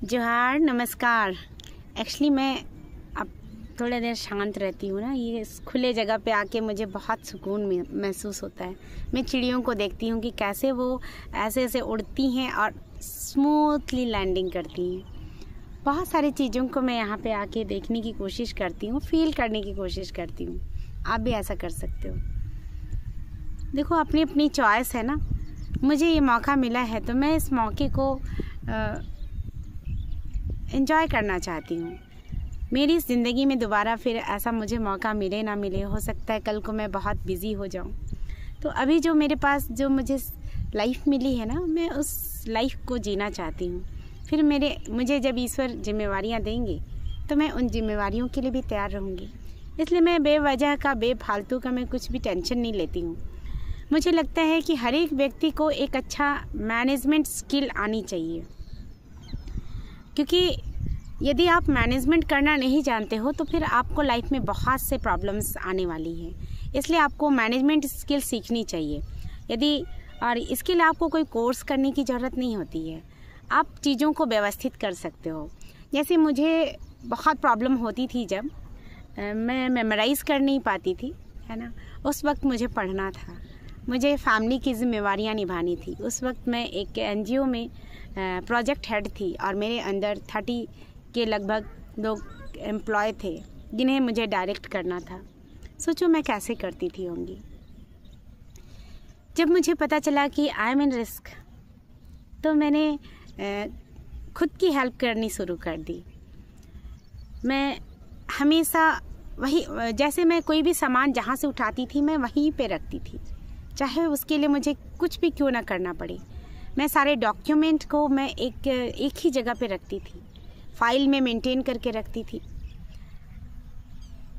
जोहार, नमस्कार। एक्चुअली मैं अब थोड़ा देर शांत रहती हूँ ना, ये खुले जगह पे आके मुझे बहुत सुकून महसूस होता है। मैं चिड़ियों को देखती हूँ कि कैसे वो ऐसे ऐसे उड़ती हैं और स्मूथली लैंडिंग करती हैं। बहुत सारी चीज़ों को मैं यहाँ पे आके देखने की कोशिश करती हूँ, फील करने की कोशिश करती हूँ। आप भी ऐसा कर सकते हो। देखो, अपनी अपनी चॉइस है ना। मुझे ये मौका मिला है तो मैं इस मौके को एंजॉय करना चाहती हूँ। मेरी ज़िंदगी में दोबारा फिर ऐसा मुझे मौका मिले ना मिले, हो सकता है कल को मैं बहुत बिज़ी हो जाऊँ। तो अभी जो मेरे पास जो मुझे लाइफ मिली है ना, मैं उस लाइफ को जीना चाहती हूँ। फिर मुझे जब ईश्वर जिम्मेवारियाँ देंगे तो मैं उन जिम्मेवारियों के लिए भी तैयार रहूँगी। इसलिए मैं बेवजह का, बेफालतू का मैं कुछ भी टेंशन नहीं लेती हूँ। मुझे लगता है कि हर एक व्यक्ति को एक अच्छा मैनेजमेंट स्किल आनी चाहिए, क्योंकि यदि आप मैनेजमेंट करना नहीं जानते हो तो फिर आपको लाइफ में बहुत से प्रॉब्लम्स आने वाली हैं। इसलिए आपको मैनेजमेंट स्किल सीखनी चाहिए। और इसके लिए आपको कोई कोर्स करने की ज़रूरत नहीं होती है। आप चीज़ों को व्यवस्थित कर सकते हो। जैसे मुझे बहुत प्रॉब्लम होती थी जब मैं मेमोराइज़ कर नहीं पाती थी, है ना। उस वक्त मुझे पढ़ना था, मुझे फैमिली की जिम्मेवारियाँ निभानी थी। उस वक्त मैं एक NGO में प्रोजेक्ट हेड थी और मेरे अंदर 30 के लगभग लोग एम्प्लॉय थे जिन्हें मुझे डायरेक्ट करना था। सोचो मैं कैसे करती थी होंगी। जब मुझे पता चला कि आई एम इन रिस्क, तो मैंने खुद की हेल्प करनी शुरू कर दी। मैं हमेशा जैसे मैं कोई भी सामान जहाँ से उठाती थी मैं वहीं पे रखती थी, चाहे उसके लिए मुझे कुछ भी क्यों ना करना पड़े। मैं सारे डॉक्यूमेंट को मैं एक ही जगह पे रखती थी, फाइल में मेंटेन करके रखती थी।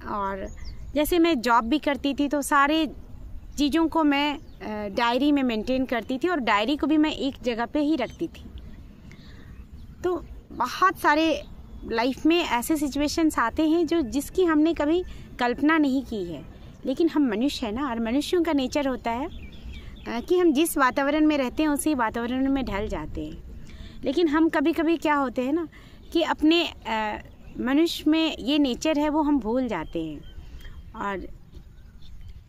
और जैसे मैं जॉब भी करती थी तो सारे चीज़ों को मैं डायरी में मेंटेन करती थी और डायरी को भी मैं एक जगह पे ही रखती थी। तो बहुत सारे लाइफ में ऐसे सिचुएशंस आते हैं जिसकी हमने कभी कल्पना नहीं की है, लेकिन हम मनुष्य हैं ना, और मनुष्यों का नेचर होता है कि हम जिस वातावरण में रहते हैं उसी वातावरण में ढल जाते हैं। लेकिन हम कभी कभी क्या होते हैं ना कि अपने मनुष्य में ये नेचर है वो हम भूल जाते हैं। और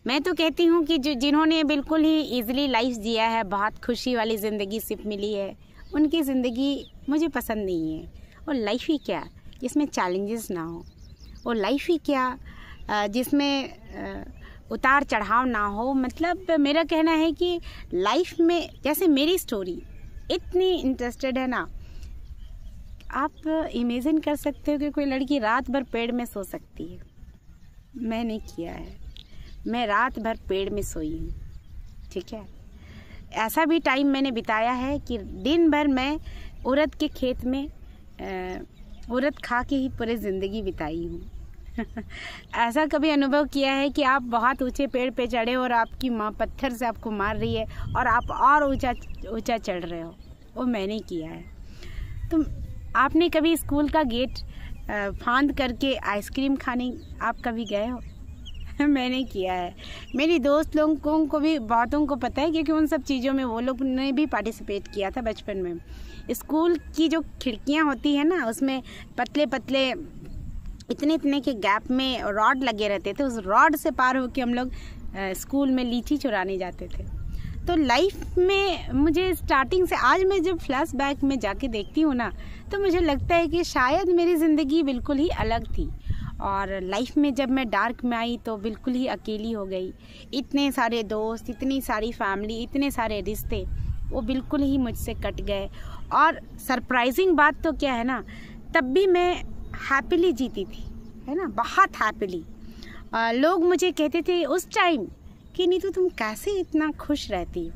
मैं तो कहती हूँ कि जिन्होंने बिल्कुल ही ईजिली लाइफ जिया है, बहुत खुशी वाली ज़िंदगी सिर्फ मिली है, उनकी ज़िंदगी मुझे पसंद नहीं है। और लाइफ ही क्या जिसमें चैलेंजेस ना हो, और लाइफ ही क्या जिसमें उतार चढ़ाव ना हो। मतलब मेरा कहना है कि लाइफ में, जैसे मेरी स्टोरी इतनी इंटरेस्टेड है ना, आप इमेजिन कर सकते हो कि कोई लड़की रात भर पेड़ में सो सकती है। मैंने किया है, मैं रात भर पेड़ में सोई हूँ, ठीक है। ऐसा भी टाइम मैंने बिताया है कि दिन भर मैं उड़द के खेत में उड़द खा के ही पूरी ज़िंदगी बिताई हूँ। ऐसा कभी अनुभव किया है कि आप बहुत ऊंचे पेड़ पे चढ़े और आपकी माँ पत्थर से आपको मार रही है और आप और ऊंचा चढ़ रहे हो, वो मैंने किया है। तो आपने कभी स्कूल का गेट फांद करके आइसक्रीम खाने आप कभी गए हो? मैंने किया है। मेरी दोस्त लोगों को भी बहुतों को पता है, क्योंकि उन सब चीज़ों में वो लोग ने भी पार्टिसिपेट किया था बचपन में। स्कूल की जो खिड़कियाँ होती है ना, उसमें पतले पतले इतने के गैप में रॉड लगे रहते थे। उस रॉड से पार होके हम लोग स्कूल में लीची चुराने जाते थे। तो लाइफ में मुझे स्टार्टिंग से आज मैं जब फ्लैशबैक में जाके देखती हूँ ना, तो मुझे लगता है कि शायद मेरी ज़िंदगी बिल्कुल ही अलग थी। और लाइफ में जब मैं डार्क में आई तो बिल्कुल ही अकेली हो गई। इतने सारे दोस्त, इतनी सारी फैमिली, इतने सारे रिश्ते, वो बिल्कुल ही मुझसे कट गए। और सरप्राइजिंग बात तो क्या है ना, तब भी मैं हैप्पीली जीती थी, है ना, बहुत हैप्पीली। लोग मुझे कहते थे उस टाइम कि नीतू तुम कैसे इतना खुश रहती हो,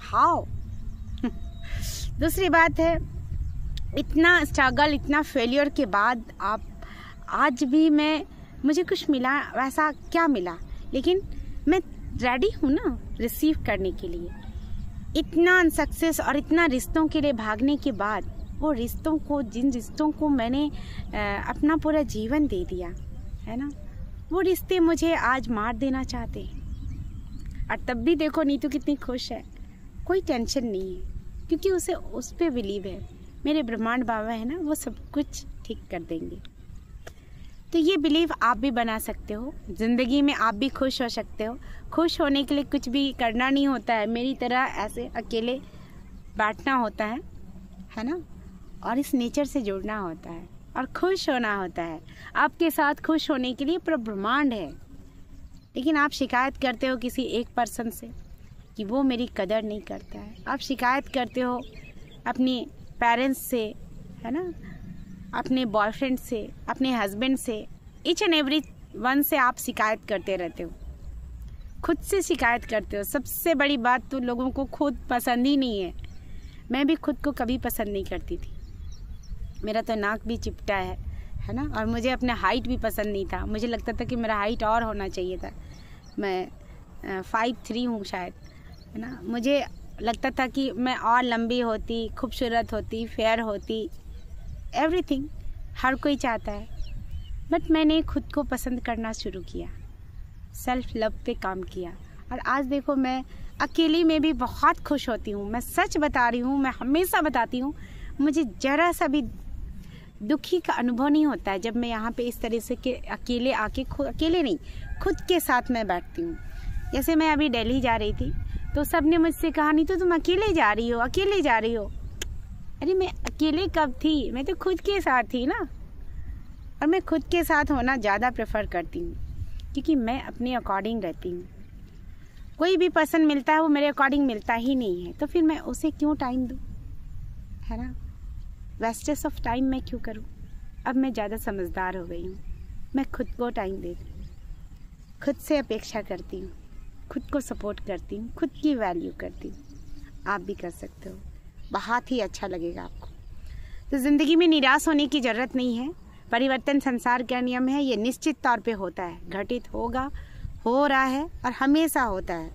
हाउ। दूसरी बात है, इतना स्ट्रगल, इतना फेलियर के बाद आप आज भी मुझे कुछ मिला वैसा क्या मिला, लेकिन मैं रेडी हूँ ना रिसीव करने के लिए। इतना सक्सेस और इतना रिश्तों के लिए भागने के बाद, वो रिश्तों को, जिन रिश्तों को मैंने अपना पूरा जीवन दे दिया है ना, वो रिश्ते मुझे आज मार देना चाहते हैं। और तब भी देखो नीतू कितनी खुश है, कोई टेंशन नहीं है, क्योंकि उसे उस पे बिलीव है। मेरे ब्रह्मांड बाबा है ना, वो सब कुछ ठीक कर देंगे। तो ये बिलीव आप भी बना सकते हो। ज़िंदगी में आप भी खुश हो सकते हो। खुश होने के लिए कुछ भी करना नहीं होता है, मेरी तरह ऐसे अकेले बैठना होता है ना, और इस नेचर से जुड़ना होता है और खुश होना होता है। आपके साथ खुश होने के लिए पूरा ब्रह्मांड है। लेकिन आप शिकायत करते हो किसी एक पर्सन से कि वो मेरी कदर नहीं करता है। आप शिकायत करते हो अपने पेरेंट्स से, है ना, अपने बॉयफ्रेंड से, अपने हस्बैंड से, ईच एंड एवरी वन से आप शिकायत करते रहते हो। खुद से शिकायत करते हो। सबसे बड़ी बात तो लोगों को खुद पसंद ही नहीं है। मैं भी खुद को कभी पसंद नहीं करती थी। मेरा तो नाक भी चिपटा है ना, और मुझे अपना हाइट भी पसंद नहीं था। मुझे लगता था कि मेरा हाइट और होना चाहिए था। मैं 5'3" हूँ शायद, है ना। मुझे लगता था कि मैं और लंबी होती, खूबसूरत होती, फेयर होती, एवरीथिंग हर कोई चाहता है। बट मैंने खुद को पसंद करना शुरू किया, सेल्फ लव पे काम किया, और आज देखो मैं अकेली में भी बहुत खुश होती हूँ। मैं सच बता रही हूँ, मैं हमेशा बताती हूँ, मुझे ज़रा सा भी दुखी का अनुभव नहीं होता है जब मैं यहाँ पे इस तरह से कि अकेले आके अकेले नहीं, खुद के साथ मैं बैठती हूँ। जैसे मैं अभी दिल्ली जा रही थी तो सब ने मुझसे कहा, नहीं तो तुम अकेले जा रही हो, अकेले जा रही हो। अरे मैं अकेले कब थी, मैं तो खुद के साथ थी ना। और मैं खुद के साथ होना ज़्यादा प्रेफर करती हूँ, क्योंकि मैं अपने अकॉर्डिंग रहती हूँ। कोई भी पर्सन मिलता है वो मेरे अकॉर्डिंग मिलता ही नहीं है, तो फिर मैं उसे क्यों टाइम दूँ, है ना। वेस्टेज ऑफ टाइम मैं क्यों करूँ। अब मैं ज़्यादा समझदार हो गई हूँ। मैं खुद को टाइम देती हूँ, खुद से अपेक्षा करती हूँ, खुद को सपोर्ट करती हूँ, खुद की वैल्यू करती हूँ। आप भी कर सकते हो, बहुत ही अच्छा लगेगा आपको। तो ज़िंदगी में निराश होने की ज़रूरत नहीं है। परिवर्तन संसार का नियम है, ये निश्चित तौर पे होता है, घटित होगा, हो रहा है और हमेशा होता है।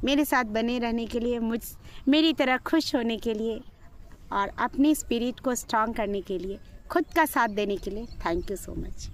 मेरे साथ बने रहने के लिए, मेरी तरह खुश होने के लिए और अपनी स्पिरिट को स्ट्रॉन्ग करने के लिए, खुद का साथ देने के लिए थैंक यू सो मच।